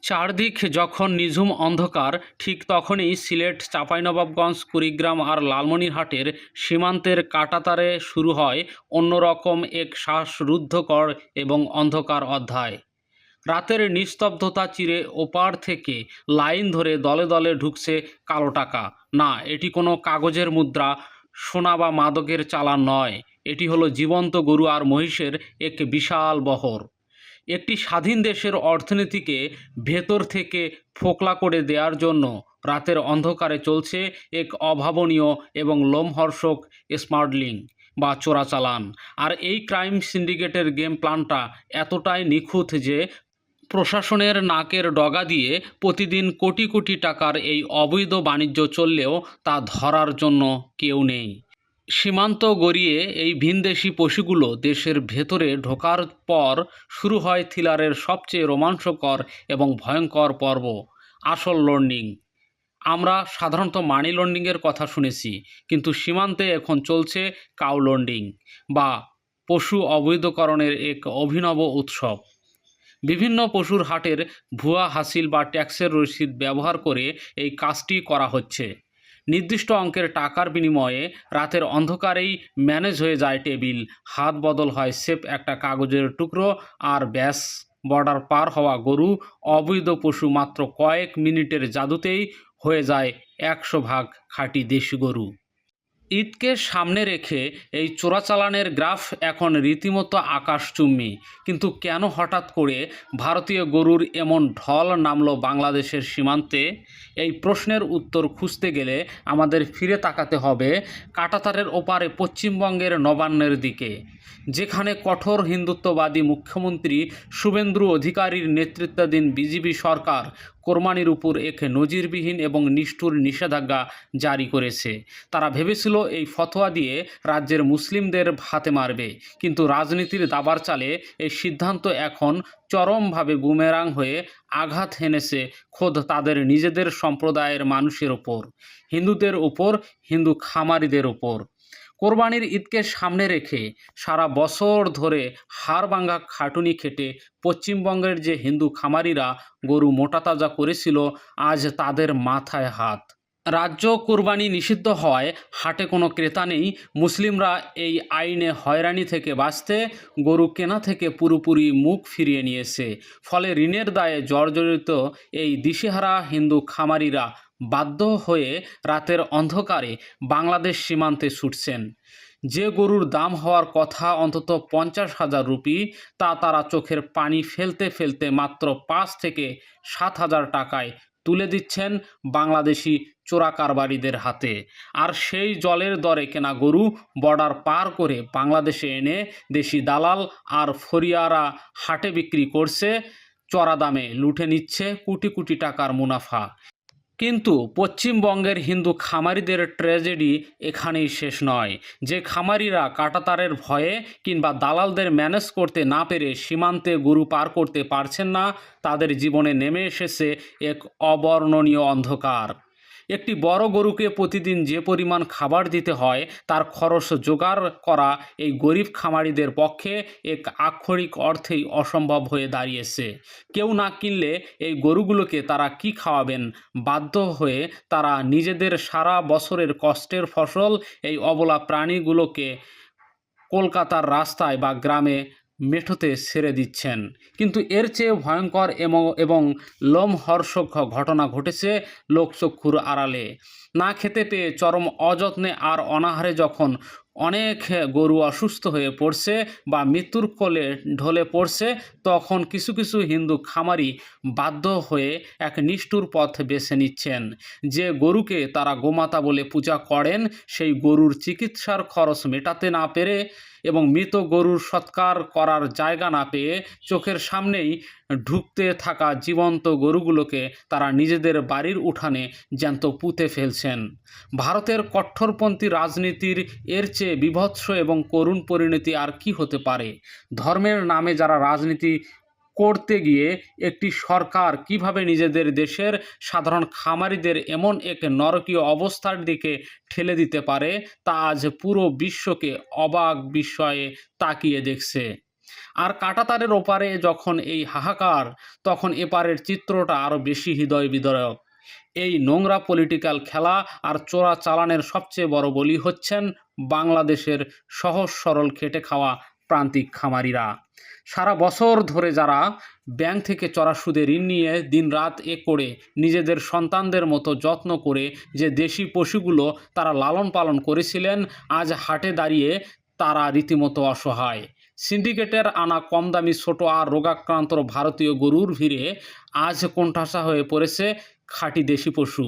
চারদিক যখন নিঝুম অন্ধকার, ঠিক তখনই সিলেট, চাঁপাইনবাবগঞ্জ, কুড়িগ্রাম আর লালমনিরহাটের সীমান্তের কাঁটাতারে শুরু হয় অন্যরকম এক শ্বাসরুদ্ধকর এবং অন্ধকার অধ্যায়। রাতের নিস্তব্ধতা চিরে ওপার থেকে লাইন ধরে দলে দলে ঢুকছে কালো টাকা। না, এটি কোনো কাগজের মুদ্রা, সোনা বা মাদকের চালান নয়। এটি হলো জীবন্ত গরু আর মহিষের এক বিশাল বহর। একটি স্বাধীন দেশের অর্থনীতিকে ভেতর থেকে ফোকলা করে দেওয়ার জন্য রাতের অন্ধকারে চলছে এক অভাবনীয় এবং লোমহর্ষক স্মাগলিং বা চোরাচালান। আর এই ক্রাইম সিন্ডিকেটের গেম প্ল্যানটা এতটাই নিখুঁত যে প্রশাসনের নাকের ডগা দিয়ে প্রতিদিন কোটি কোটি টাকার এই অবৈধ বাণিজ্য চললেও তা ধরার জন্য কেউ নেই। সীমান্ত গড়িয়ে এই ভিনদেশি পশুগুলো দেশের ভেতরে ঢোকার পর শুরু হয় থ্রিলারের সবচেয়ে রোমাঞ্চকর এবং ভয়ঙ্কর পর্ব, আসল লন্ডিং। আমরা সাধারণত মানি লন্ডিংয়ের কথা শুনেছি, কিন্তু সীমান্তে এখন চলছে কাউ লন্ডিং বা পশু অবৈধকরণের এক অভিনব উৎসব। বিভিন্ন পশুর হাটের ভুয়া হাসিল বা ট্যাক্সের রসিদ ব্যবহার করে এই কাজটি করা হচ্ছে। নির্দিষ্ট অঙ্কের টাকার বিনিময়ে রাতের অন্ধকারেই ম্যানেজ হয়ে যায় টেবিল, হাত বদল হয় সেফ একটা কাগজের টুকরো, আর ব্যাস, বর্ডার পার হওয়া গরু, অবৈধ পশু মাত্র কয়েক মিনিটের জাদুতেই হয়ে যায় 100 ভাগ খাঁটি দেশি গরু। ঈদকে সামনে রেখে এই চোরাচালানের গ্রাফ এখন রীতিমতো আকাশচুম্বী। কিন্তু কেন হঠাৎ করে ভারতীয় গরুর এমন ঢল নামলো বাংলাদেশের সীমান্তে? এই প্রশ্নের উত্তর খুঁজতে গেলে আমাদের ফিরে তাকাতে হবে কাঁটাতারের ওপারে পশ্চিমবঙ্গের নবান্নের দিকে, যেখানে কঠোর হিন্দুত্ববাদী মুখ্যমন্ত্রী শুভেন্দু অধিকারীর নেতৃত্বাধীন বিজেপি সরকার কোরবানির উপর এক নজিরবিহীন এবং নিষ্ঠুর নিষেধাজ্ঞা জারি করেছে। তারা ভেবেছিল এই ফতোয়া দিয়ে রাজ্যের মুসলিমদের হাতে মারবে, কিন্তু রাজনীতির দাবার চালে এই সিদ্ধান্ত এখন চরমভাবে বুমেরাং হয়ে আঘাত হেনেছে খোদ তাদের নিজেদের সম্প্রদায়ের মানুষের ওপর, হিন্দুদের ওপর, হিন্দু খামারিদের ওপর। কোরবানির ঈদকে সামনে রেখে সারা বছর ধরে হাড়ভাঙা খাটুনি খেটে পশ্চিমবঙ্গের যে হিন্দু খামারিরা গরু মোটাতাজা করেছিল, আজ তাদের মাথায় হাত। রাজ্য কোরবানি নিষিদ্ধ হওয়ায় হাটে কোনো ক্রেতা নেই। মুসলিমরা এই আইনে হয়রানি থেকে বাঁচতে গরু কেনা থেকে পুরোপুরি মুখ ফিরিয়ে নিয়েছে। ফলে ঋণের দায়ে জর্জরিত এই দিশেহারা হিন্দু খামারিরা বাধ্য হয়ে রাতের অন্ধকারে বাংলাদেশ সীমান্তে ছুটছেন। যে গরুর দাম হওয়ার কথা অন্তত 50,000 রুপি, তা তারা চোখের পানি ফেলতে ফেলতে মাত্র 5 থেকে 7,000 টাকায় তুলে দিচ্ছেন বাংলাদেশি চোরা কারবারিদের হাতে। আর সেই জলের দরে কেনা গরু বর্ডার পার করে বাংলাদেশে এনে দেশি দালাল আর ফরিয়ারা হাটে বিক্রি করছে, চড়া দামে লুটে নিচ্ছে কোটি কোটি টাকার মুনাফা। কিন্তু পশ্চিমবঙ্গের হিন্দু খামারিদের ট্র্যাজেডি এখানেই শেষ নয়। যে খামারিরা কাঁটাতারের ভয়ে কিংবা দালালদের ম্যানেজ করতে না পেরে সীমান্তে গরু পার করতে পারছেন না, তাদের জীবনে নেমে এসেছে এক অবর্ণনীয় অন্ধকার। একটি বড় গরুকে প্রতিদিন যে পরিমাণ খাবার দিতে হয়, তার খরচ জোগাড় করা এই গরিব খামারিদের পক্ষে এক আক্ষরিক অর্থেই অসম্ভব হয়ে দাঁড়িয়েছে। কেউ না কিনলে এই গরুগুলোকে তারা কি খাওয়াবেন? বাধ্য হয়ে তারা নিজেদের সারা বছরের কষ্টের ফসল এই অবলা প্রাণীগুলোকে কলকাতার রাস্তায় বা গ্রামে মেঠোতে ছেড়ে দিচ্ছেন। কিন্তু এর চেয়ে ভয়ঙ্কর এবং লোমহর্ষক ঘটনা ঘটেছে লোকচক্ষুর আড়ালে। না খেতে পেয়ে চরম অযত্নে আর অনাহারে যখন অনেক গরু অসুস্থ হয়ে পড়ছে বা মৃত্যুর কোলে ঢলে পড়ছে, তখন কিছু কিছু হিন্দু খামারি বাধ্য হয়ে এক নিষ্ঠুর পথ বেছে নিচ্ছেন। যে গরুকে তারা গোমাতা বলে পূজা করেন, সেই গরুর চিকিৎসার খরচ মেটাতে না পেরে এবং মৃত গরুর সৎকার করার জায়গা না পেয়ে চোখের সামনেই ঢুকতে থাকা জীবন্ত গরুগুলোকে তারা নিজেদের বাড়ির উঠানে জ্যান্ত পুঁতে ফেলছেন। ভারতের কট্টরপন্থী রাজনীতির এর চেয়ে বীভৎস এবং করুণ পরিণতি আর কি হতে পারে? ধর্মের নামে যারা রাজনীতি করতে গিয়ে একটি সরকার কিভাবে নিজেদের দেশের সাধারণ খামারিদের এমন এক নরকীয় অবস্থার দিকে ঠেলে দিতে পারে, তা আজ পুরো বিশ্বকে অবাক বিস্ময়ে তাকিয়ে দেখছে। আর কাঁটাতারের ওপারে যখন এই হাহাকার, তখন এপারের চিত্রটা আরও বেশি হৃদয় বিদারক। এই নোংরা পলিটিক্যাল খেলা আর চোরা চালানের সবচেয়ে বড় বলি হচ্ছেন বাংলাদেশের সহজ সরল খেটে খাওয়া প্রান্তিক খামারিরা। সারা বছর ধরে যারা ব্যাংক থেকে চড়া সুদে ঋণ নিয়ে দিনরাত করে নিজেদের সন্তানদের মতো যত্ন করে যে দেশি পশুগুলো তারা লালন পালন করেছিলেন, আজ হাটে দাঁড়িয়ে তারা রীতিমতো অসহায়। সিন্ডিকেটের আনা কম দামি ছোট আর রোগাক্রান্ত ভারতীয় গরুর ভিড়ে আজ কোণঠাসা হয়ে পড়েছে খাঁটি দেশি পশু।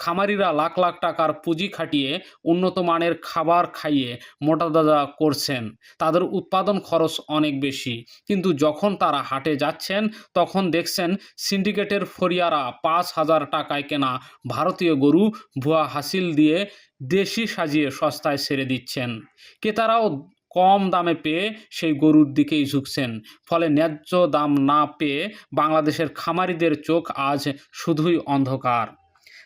খামারিরা লাখ লাখ টাকার পুঁজি খাটিয়ে উন্নত মানের খাবার খাইয়ে মোটাতাজা করছেন, তাদের উৎপাদন খরচ অনেক বেশি, কিন্তু যখন তারা হাটে যাচ্ছেন তখন দেখছেন সিন্ডিকেটের ফরিয়ারা 5,000 টাকায় কেনা ভারতীয় গরু ভুয়া হাসিল দিয়ে দেশি সাজিয়ে সস্তায় ছেড়ে দিচ্ছেন। ক্রেতারাও কম দামে পেয়ে সেই গরুর দিকেই ঝুঁকছেন। ফলে ন্যায্য দাম না পেয়ে বাংলাদেশের খামারিদের চোখ আজ শুধুই অন্ধকার।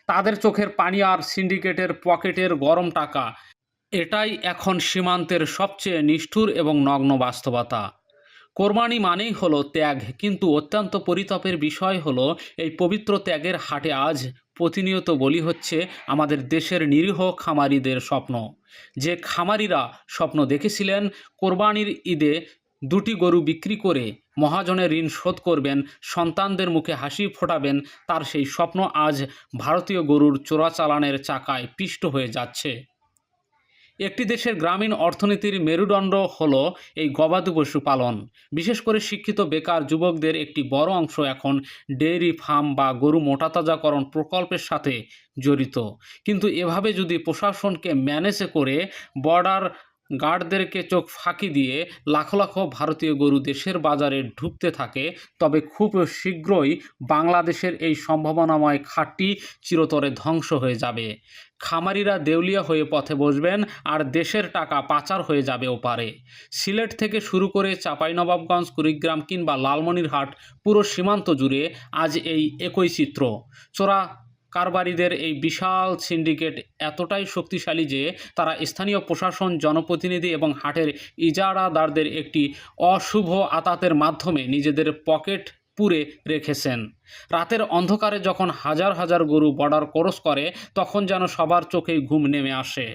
তাদের চোখের পানি আর সিন্ডিকেটের পকেটের গরম টাকা, এটাই এখন সীমান্তের সবচেয়ে নিষ্ঠুর এবং নগ্ন বাস্তবতা। কোরবানি মানেই হলো ত্যাগ, কিন্তু অত্যন্ত পরিতাপের বিষয় হলো এই পবিত্র ত্যাগের হাটে আজ প্রতিনিয়ত বলি হচ্ছে আমাদের দেশের নিরীহ খামারিদের স্বপ্ন। যে খামারিরা স্বপ্ন দেখেছিলেন কোরবানির ঈদে 2টি গরু বিক্রি করে মহাজনের ঋণ শোধ করবেন, সন্তানদের মুখে হাসি ফোটাবেন, তার সেই স্বপ্ন আজ ভারতীয় গরুর চোরাচালানের চাকায় পিষ্ট হয়ে যাচ্ছে। একটি দেশের গ্রামীণ অর্থনীতির মেরুদণ্ড হলো এই গবাদি পশু পালন। বিশেষ করে শিক্ষিত বেকার যুবকদের একটি বড় অংশ এখন ডেইরি ফার্ম বা গরু মোটাতাজাকরণ প্রকল্পের সাথে জড়িত। কিন্তু এভাবে যদি প্রশাসনকে ম্যানেজ করে বর্ডার গার্ডদেরকে চোখ ফাঁকি দিয়ে লাখো লাখো ভারতীয় গরু দেশের বাজারে ঢুকতে থাকে, তবে খুব শীঘ্রই বাংলাদেশের এই সম্ভাবনাময় খাতটি চিরতরে ধ্বংস হয়ে যাবে। খামারিরা দেউলিয়া হয়ে পথে বসবেন আর দেশের টাকা পাচার হয়ে যাবে ওপারে। সিলেট থেকে শুরু করে চাঁপাইনবাবগঞ্জ, কুড়িগ্রাম কিংবা লালমনিরহাট পুরো সীমান্ত জুড়ে আজ এই একই চিত্র। চোরা কারবারিদের এই বিশাল সিন্ডিকেট এতটাই শক্তিশালী যে তারা স্থানীয় প্রশাসন, জনপ্রতিনিধি এবং হাটের ইজারাদারদের একটি অশুভ আতাতের মাধ্যমে নিজেদের পকেট পুরে রেখেছেন। রাতের অন্ধকারে যখন হাজার হাজার গরু বর্ডার ক্রস করে তখন যেন সবার চোখেই ঘুম নেমে আসে,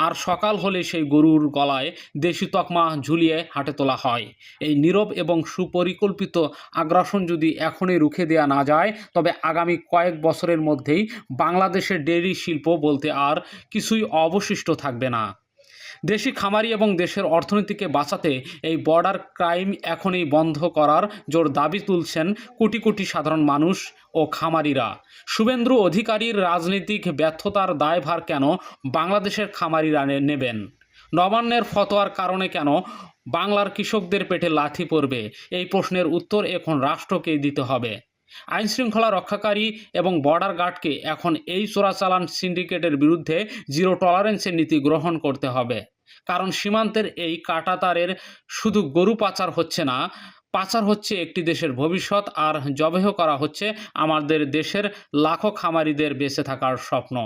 আর সকাল হলে সেই গরুর গলায় দেশি তকমা ঝুলিয়ে হাটে তোলা হয়। এই নীরব এবং সুপরিকল্পিত আগ্রাসন যদি এখনই রুখে দেওয়া না যায়, তবে আগামী কয়েক বছরের মধ্যেই বাংলাদেশের ডেইরি শিল্প বলতে আর কিছুই অবশিষ্ট থাকবে না। দেশি খামারি এবং দেশের অর্থনীতিকে বাঁচাতে এই বর্ডার ক্রাইম এখনই বন্ধ করার জোর দাবি তুলছেন কোটি কোটি সাধারণ মানুষ ও খামারিরা। শুভেন্দু অধিকারীর রাজনৈতিক ব্যর্থতার দায়ভার কেন বাংলাদেশের খামারিরা নেবেন? নবান্নের ফতোয়ার কারণে কেন বাংলার কৃষকদের পেটে লাথি পড়বে? এই প্রশ্নের উত্তর এখন রাষ্ট্রকেই দিতে হবে। আইনশৃঙ্খলা রক্ষাকারী এবং বর্ডার গার্ডকে এখন এই চোরাচালান সিন্ডিকেটের বিরুদ্ধে জিরো টলারেন্সের নীতি গ্রহণ করতে হবে। কারণ সীমান্তের এই কাঁটাতারের শুধু গরু পাচার হচ্ছে না, পাচার হচ্ছে একটি দেশের ভবিষ্যৎ, আর জবেহ করা হচ্ছে আমাদের দেশের লাখো খামারিদের বেঁচে থাকার স্বপ্ন।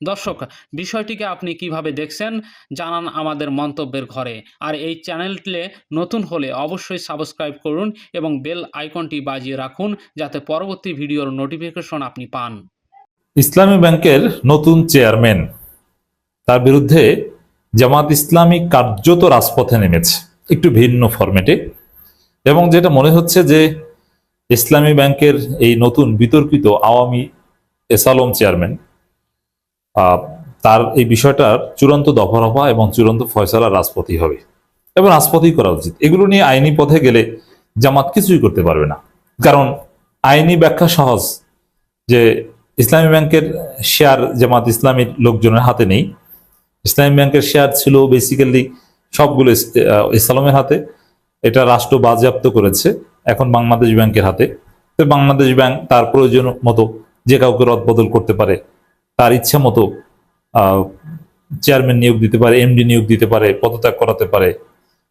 দর্শক, বিষয়টিকে আপনি কিভাবে দেখছেন জানান আমাদের মন্তব্যের ঘরে। আর এই চ্যানেলটিতে নতুন হলে অবশ্যই সাবস্ক্রাইব করুন এবং বেল আইকনটি বাজিয়ে রাখুন যাতে পরবর্তী ভিডিওর নোটিফিকেশন আপনি পান। ইসলামী ব্যাংকের নতুন চেয়ারম্যান, তার বিরুদ্ধে জামাত ইসলামী কার্যত রাজপথে নেমেছে একটু ভিন্ন ফরম্যাটে, এবং যেটা মনে হচ্ছে যে ইসলামী ব্যাংকের এই নতুন বিতর্কিত আওয়ামী এসালম চেয়ারম্যান, তার এই বিষয়টার চূড়ান্ত দফারফা এবং চূড়ান্ত ফয়সালা রাজপথই হবে এবং রাজপথই করা উচিত। এগুলো নিয়ে আইনি পথে গেলে জামাত কিছুই করতে পারবে না, কারণ আইনি ব্যাখ্যা সহজ যে ইসলামী ব্যাংকের শেয়ার জামাত ইসলামীর লোকজনের হাতে নেই। ইসলামী ব্যাংকের শেয়ার ছিল বেসিক্যালি সবগুলো ইসলামের হাতে, এটা রাষ্ট্র বাজেয়াপ্ত করেছে এখন বাংলাদেশ ব্যাংকের হাতে। তো বাংলাদেশ ব্যাংক তার প্রয়োজন মতো যে কাউকে রদবদল করতে পারে, তার ইচ্ছা মতো চেয়ারম্যান নিয়োগ দিতে পারে, এমডি নিয়োগ দিতে পারে, পদত্যাগ করাতে পারে,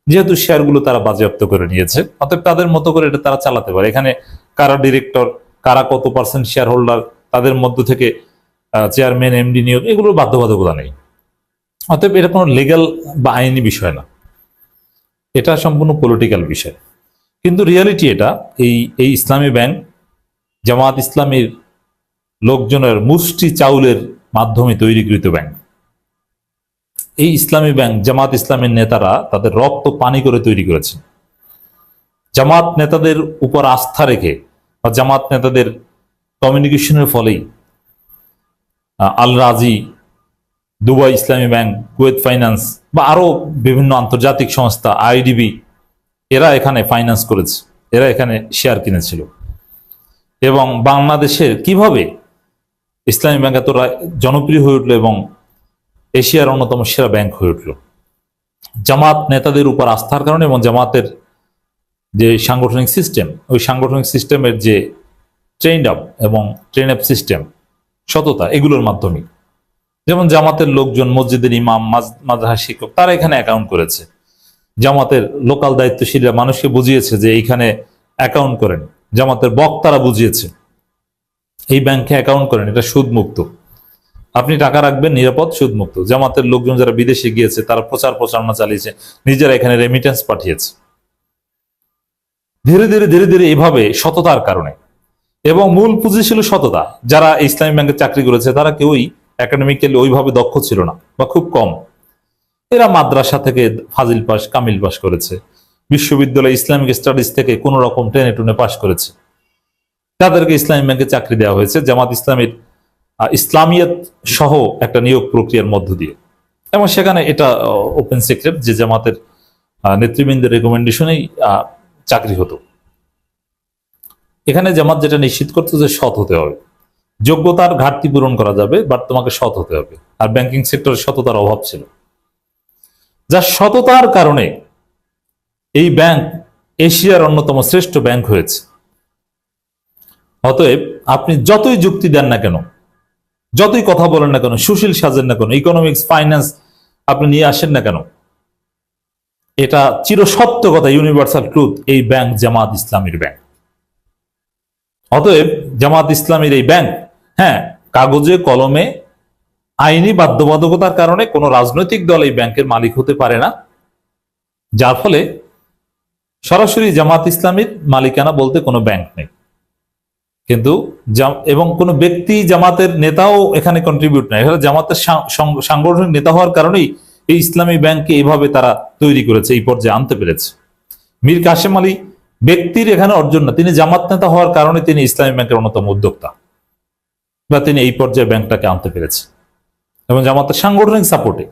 যেহেতু শেয়ারগুলো তারা বাজেয়াপ্ত করে নিয়েছে। অতএব তাদের মতো করে এটা তারা চালাতে পারে। এখানে কারা ডিরেক্টর, কারা কত পার্সেন্ট শেয়ার হোল্ডার, তাদের মধ্য থেকে চেয়ারম্যান এমডি নিয়োগ, এগুলোর বাধ্যবাধকতা নেই। অতএব এটা কোনো লিগ্যাল বা আইনি বিষয় না, এটা সম্পূর্ণ পলিটিক্যাল বিষয়। কিন্তু রিয়ালিটি এটা, এই ইসলামী ব্যাংক জামাত ইসলামীর লোকজনের মুষ্টি চাউলের মাধ্যমে তৈরিকৃত ব্যাংক। এই ইসলামী ব্যাংক জামাত ইসলামের নেতারা তাদের রক্ত পানি করে তৈরি করেছে। জামাত নেতাদের উপর আস্থা রেখে বা জামাত নেতাদের কমিউনিকেশনের ফলেই আল রাজি, দুবাই ইসলামী ব্যাংক, কুয়েত ফাইন্যান্স বা আরো বিভিন্ন আন্তর্জাতিক সংস্থা, আইডিবি, এরা এখানে ফাইন্যান্স করেছে, এরা এখানে শেয়ার কিনেছিল। এবং বাংলাদেশের কিভাবে ইসলামী ব্যাংক এত জনপ্রিয় হয়ে উঠলো এবং এশিয়ার অন্যতম সেরা ব্যাংক হয়ে উঠলো, জামাত নেতাদের উপর আস্থার কারণে এবং জামাতের যে সাংগঠনিক সিস্টেম, ওই সাংগঠনিক সিস্টেমের যে ট্রেন্ড আপ এবং ট্রেন আপ সিস্টেম, সততা, এগুলোর মাধ্যমে। যেমন জামাতের লোকজন, মসজিদের ইমাম, মাদ্রাসা শিক্ষক, তারা এখানে অ্যাকাউন্ট করেছে। জামাতের লোকাল দায়িত্বশীলরা মানুষকে বুঝিয়েছে যে এইখানে অ্যাকাউন্ট করেন। জামাতের বক্তারা বুঝিয়েছে এই ব্যাংকে অ্যাকাউন্ট করেন, এটা সুদ মুক্ত, আপনি টাকা রাখবেন নিরাপদ, সুদ মুক্ত। জামাতের লোকজন যারা বিদেশে গিয়েছে তারা প্রচারণা চালিয়েছে, নিজেরা এখানে রেমিটেন্স পাঠিয়েছে। ধীরে ধীরে এভাবে সততার কারণে, এবং মূল পুঁজি ছিল সততা। যারা ইসলামী ব্যাংকে চাকরি করেছে তারা কেউই একাডেমিক্যালি ওইভাবে দক্ষ ছিল না বা খুব কম। এরা মাদ্রাসা থেকে ফাজিল পাস, কামিল পাস করেছে, বিশ্ববিদ্যালয় ইসলামিক স্টাডিজ থেকে কোন রকম টেনে টুনে পাস করেছে, তাদেরকে ইসলামী ব্যাংকে চাকরি দেওয়া হয়েছে জামাত ইসলামীর ইসলামিয়ত সহ একটা নিয়োগ প্রক্রিয়ার মধ্য দিয়ে। এবং সেখানে এটা ওপেন সিক্রেট যে জামাতের নেতৃবৃন্দের রেকমেন্ডেশনেই চাকরি হতো। এখানে জামাত যেটা নিশ্চিত করতো যে সৎ হতে হবে, যোগ্যতার ঘাটতি পূরণ করা যাবে, বাট তোমাকে সৎ হতে হবে। আর ব্যাংকিং সেক্টরে সততার অভাব ছিল, যা সততার কারণে এই ব্যাংক এশিয়ার অন্যতম শ্রেষ্ঠ ব্যাংক হয়েছে। অতএব আপনি যতই যুক্তি দেন না কেন, যতই কথা বলেন না কেন, সুশীল সাজেন না কেন, ইকোনমিক্স, ফাইন্যান্স আপনি নিয়ে আসেন না কেন, এটা চিরসত্য কথা, ইউনিভার্সাল ট্রুথ, এই ব্যাংক জামাত ইসলামীর ব্যাংক। অতএব জামাত ইসলামীর এই ব্যাংক, হ্যাঁ, কাগজে কলমে আইনি বাধ্যবাধকতার কারণে কোনো রাজনৈতিক দল এই ব্যাংকের মালিক হতে পারে না, যার ফলে সরাসরি জামাত ইসলামীর মালিকানা বলতে কোনো ব্যাংক নেই। কিন্তু এবং কোনো ব্যক্তি জামাতের নেতাও এখানে কন্ট্রিবিউট নাই, এখানে জামাতের সাংগঠনিক নেতা হওয়ার কারণেই এই ইসলামী ব্যাংককে এইভাবে তারা তৈরি করেছে, এই পর্যায়ে আনতে পেরেছে। মীর কাসেম আলী ব্যক্তির এখানে অর্জন না, তিনি জামাত নেতা হওয়ার কারণে তিনি ইসলামী ব্যাংকের অন্যতম উদ্যোক্তা, বা তিনি এই পর্যায়ে ব্যাংকটাকে আনতে পেরেছে এবং জামাতের সাংগঠনিক সাপোর্টে।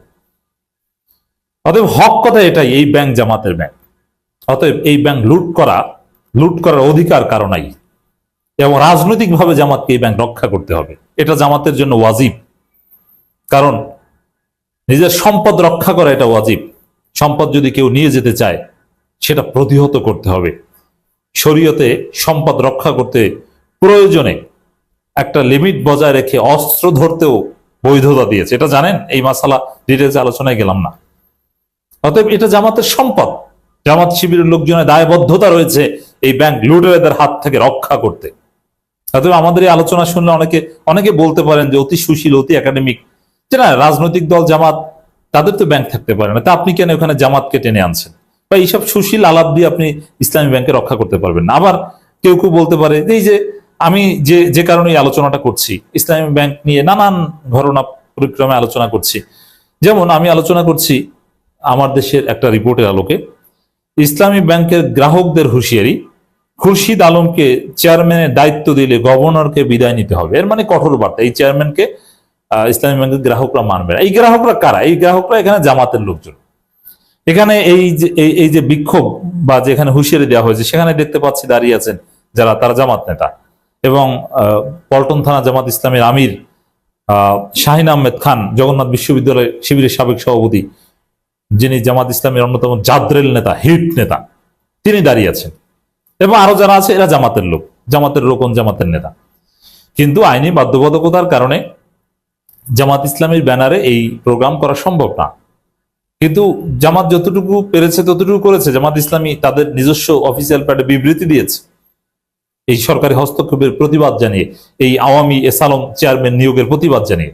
অতএব হক কথা এটাই, এই ব্যাংক জামাতের ব্যাংক। অতএব এই ব্যাংক লুট করার অধিকার কারো নাই, এবং রাজনৈতিকভাবে জামাতকে এই ব্যাংক রক্ষা করতে হবে, এটা জামাতের জন্য ওয়াজিব। কারণ নিজের সম্পদ রক্ষা করা এটা ওয়াজিব। সম্পদ যদি কেউ নিয়ে যেতে চায় সেটা প্রতিহত করতে হবে। শরীয়তে সম্পদ রক্ষা করতে প্রয়োজনে একটা লিমিট বজায় রেখে অস্ত্র ধরতেও বৈধতা দিয়েছে, এটা জানেন। এই মাসালা ডিটেলসে আলোচনায় গেলাম না। অতএব এটা জামাতের সম্পদ, জামাত শিবিরের লোকজনের দায়বদ্ধতা রয়েছে এই ব্যাংক লুটেরাদের হাত থেকে রক্ষা করতে। অতএব আমাদের এই আলোচনা শুনলে অনেকে বলতে পারেন যে অতি সুশীল, অতি একাডেমিক, যে না, রাজনৈতিক দল জামাত, তাদের তো ব্যাংক থাকতে পারে না, তা আপনি কেন ওখানে জামাতকে টেনে আনছেন? বা এইসব সুশীল আলাপ দিয়ে আপনি ইসলামী ব্যাংকে রক্ষা করতে পারবেন না। আবার কেউ বলতে পারে যে এই যে আমি যে কারণে এই আলোচনাটা করছি, ইসলামী ব্যাংক নিয়ে নানান ঘটনা পরিক্রমে আলোচনা করছি। যেমন আমি আলোচনা করছি আমার দেশের একটা রিপোর্টের আলোকে, ইসলামী ব্যাংকের গ্রাহকদের হুঁশিয়ারি, খুরশিদ আলমকে চেয়ারম্যানের দায়িত্ব দিলে গভর্নরকে বিদায় নিতে হবে। এর মানে কঠোর বার্তা, এই চেয়ারম্যানকে ইসলামী ব্যাংকের গ্রাহকরা মানবে না। এই গ্রাহকরা কারা? এই গ্রাহকরা এখানে জামাতের লোকজন। এখানে এই যে বিক্ষোভ বা যেখানে হুঁশিয়ারি দেওয়া হয়েছে, সেখানে দেখতে পাচ্ছি দাঁড়িয়ে আছেন তারা জামাত নেতা, এবং পল্টন থানা জামাত ইসলামের আমির শাহিন আহমেদ খান, জগন্নাথ বিশ্ববিদ্যালয় শিবিরের সাবেক সভাপতি, যিনি জামাত ইসলামের অন্যতম জাদ্রেল নেতা, হিট নেতা, তিনি দাঁড়িয়ে আছেন। এবং আরো যারা আছে এরা জামাতের লোক, জামাতের রোকন, জামাতের নেতা। কিন্তু আইনি বাধ্যবাধকতার কারণে জামাত ইসলামের ব্যানারে এই প্রোগ্রাম করা সম্ভব না। কিন্তু জামাত যতটুকু পেরেছে ততটুকু করেছে। জামাত ইসলামী তাদের নিজস্ব অফিসিয়াল প্যাডে বিবৃতি দিয়েছে এই সরকারি হস্তক্ষেপের প্রতিবাদ জানিয়ে, এই আওয়ামী এসালম চেয়ারম্যান নিয়োগের প্রতিবাদ জানিয়ে।